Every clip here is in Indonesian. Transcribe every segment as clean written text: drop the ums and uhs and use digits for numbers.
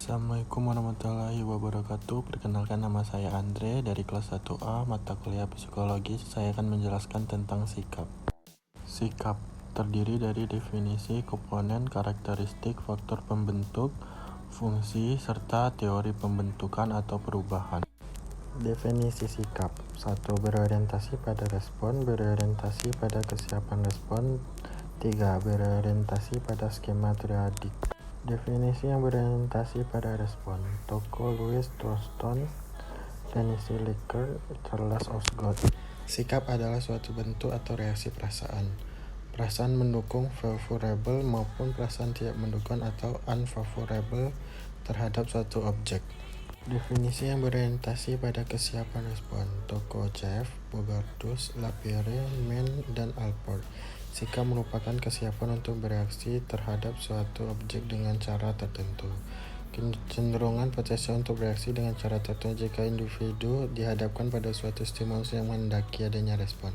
Assalamualaikum warahmatullahi wabarakatuh. Perkenalkan, nama saya Andre dari kelas 1A mata kuliah psikologi. Saya akan menjelaskan tentang sikap. Sikap terdiri dari definisi, komponen, karakteristik, faktor pembentuk, fungsi, serta teori pembentukan atau perubahan. Definisi sikap: 1. Berorientasi pada respon, berorientasi pada kesiapan respon. 3. Berorientasi pada skema triadik. Definisi yang berorientasi pada respon: Toko, Louis Thurston, Dennis Licker, Charles Osgood. Sikap adalah suatu bentuk atau reaksi perasaan. Perasaan mendukung favorable maupun perasaan tidak mendukung atau unfavorable terhadap suatu objek. Definisi yang berorientasi pada kesiapan respon: Toko, Jeff, Bogardus, Lapierre, Mann, dan Alport. Sikap merupakan kesiapan untuk bereaksi terhadap suatu objek dengan cara tertentu. Kecenderungan potensi untuk bereaksi dengan cara tertentu jika individu dihadapkan pada suatu stimulus yang menghendaki adanya respon.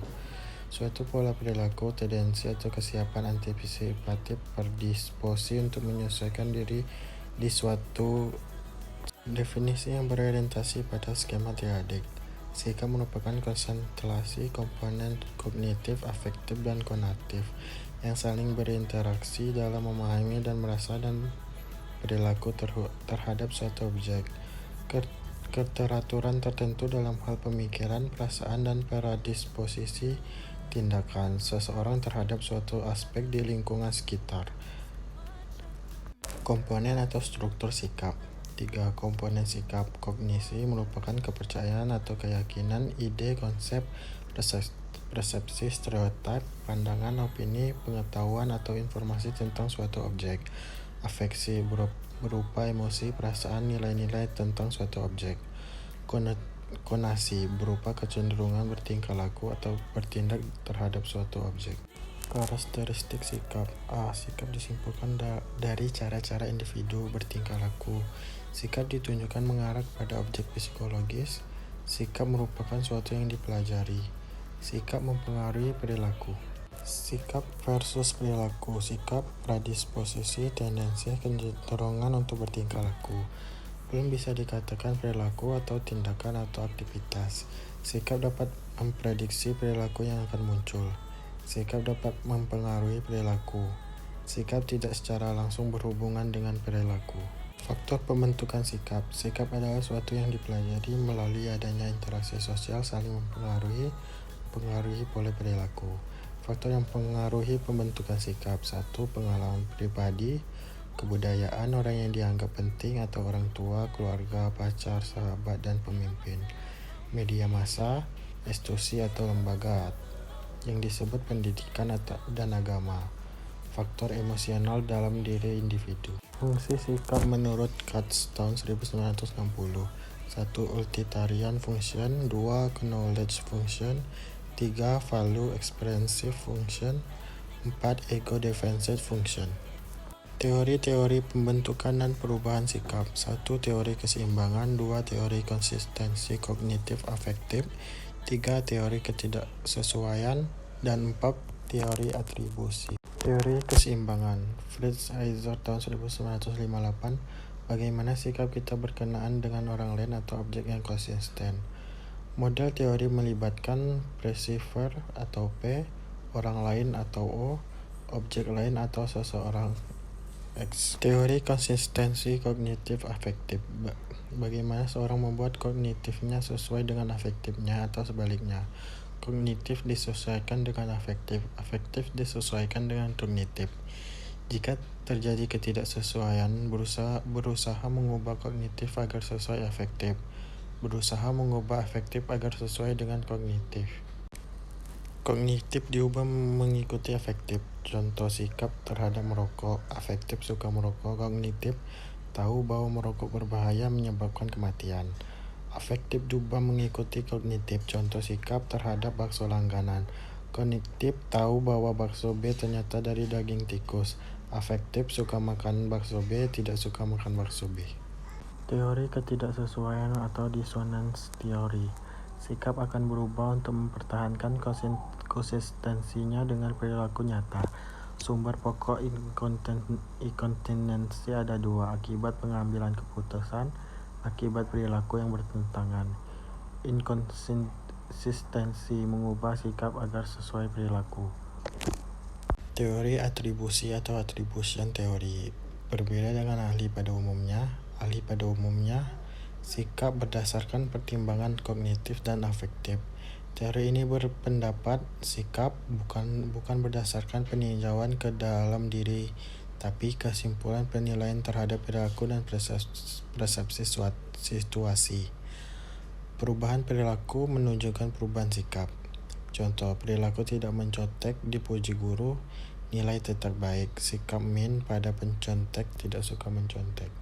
Suatu pola perilaku, tendensi, atau kesiapan antisipatif, predisposisi untuk menyesuaikan diri di suatu. Definisi yang berorientasi pada skema triadik: Sikap merupakan konstelasi komponen kognitif, afektif, dan konatif yang saling berinteraksi dalam memahami dan merasa dan perilaku terhadap suatu objek. Keteraturan tertentu dalam hal pemikiran, perasaan, dan predisposisi tindakan seseorang terhadap suatu aspek di lingkungan sekitar. Komponen atau struktur sikap: 3. Komponen sikap. Kognisi merupakan kepercayaan atau keyakinan, ide, konsep, persepsi, stereotip, pandangan, opini, pengetahuan, atau informasi tentang suatu objek. Afeksi berupa emosi, perasaan, nilai-nilai tentang suatu objek. Konasi berupa kecenderungan bertingkah laku atau bertindak terhadap suatu objek. Karakteristik sikap: A. Sikap disimpulkan dari cara-cara individu bertingkah laku. Sikap ditunjukkan mengarah pada objek psikologis. Sikap merupakan suatu yang dipelajari. Sikap mempengaruhi perilaku. Sikap versus perilaku: Sikap, predisposisi, tendensi, kecenderungan untuk bertingkah laku. Belum bisa dikatakan perilaku atau tindakan atau aktivitas. Sikap dapat memprediksi perilaku yang akan muncul. Sikap dapat mempengaruhi perilaku. Sikap tidak secara langsung berhubungan dengan perilaku. Faktor pembentukan sikap: Sikap adalah suatu yang dipelajari melalui adanya interaksi sosial saling mempengaruhi pola perilaku. Faktor yang mempengaruhi pembentukan sikap: 1. Pengalaman pribadi, kebudayaan, orang yang dianggap penting atau orang tua, keluarga, pacar, sahabat, dan pemimpin. Media massa, institusi atau lembaga yang disebut pendidikan dan agama. Faktor emosional dalam diri individu. Fungsi sikap menurut Katz tahun 1960: 1. Utilitarian function. 2. Knowledge function. 3. Value expressive function. 4. Ego defensive function. Teori-teori pembentukan dan perubahan sikap: 1. Teori keseimbangan. 2. Teori konsistensi kognitif afektif. 3. Teori ketidaksesuaian, dan 4. Teori atribusi. Teori keseimbangan: Fritz Heiser tahun 1958. Bagaimana sikap kita berkenaan dengan orang lain atau objek yang konsisten. Model teori melibatkan perceiver atau P, orang lain atau O, objek lain atau seseorang X. Teori konsistensi kognitif afektif: Bagaimana seorang membuat kognitifnya sesuai dengan afektifnya atau sebaliknya. Kognitif disesuaikan dengan afektif, afektif disesuaikan dengan kognitif. Jika terjadi ketidaksesuaian, berusaha mengubah kognitif agar sesuai afektif. Berusaha mengubah afektif agar sesuai dengan kognitif. Kognitif diubah mengikuti afektif. Contoh sikap terhadap merokok: Afektif suka merokok. Kognitif tahu bahwa merokok berbahaya, menyebabkan kematian. Afektif diubah mengikuti kognitif. Contoh sikap terhadap bakso langganan: Kognitif tahu bahwa bakso B ternyata dari daging tikus. Afektif suka makan bakso B, tidak suka makan bakso B. Teori ketidaksesuaian atau dissonance theory: Sikap akan berubah untuk mempertahankan konsistensinya dengan perilaku nyata. Sumber pokok inkontinensi ada dua: akibat pengambilan keputusan, akibat perilaku yang bertentangan. Inkonsistensi mengubah sikap agar sesuai perilaku. Teori atribusi atau attribution theory berbeda dengan ahli pada umumnya. Ahli pada umumnya sikap berdasarkan pertimbangan kognitif dan afektif. Teori ini berpendapat sikap bukan berdasarkan peninjauan ke dalam diri, tapi kesimpulan penilaian terhadap perilaku dan persepsi situasi. Perubahan perilaku menunjukkan perubahan sikap. Contoh, perilaku tidak mencontek dipuji guru, nilai tetap baik. Sikap mean pada pencontek, tidak suka mencontek.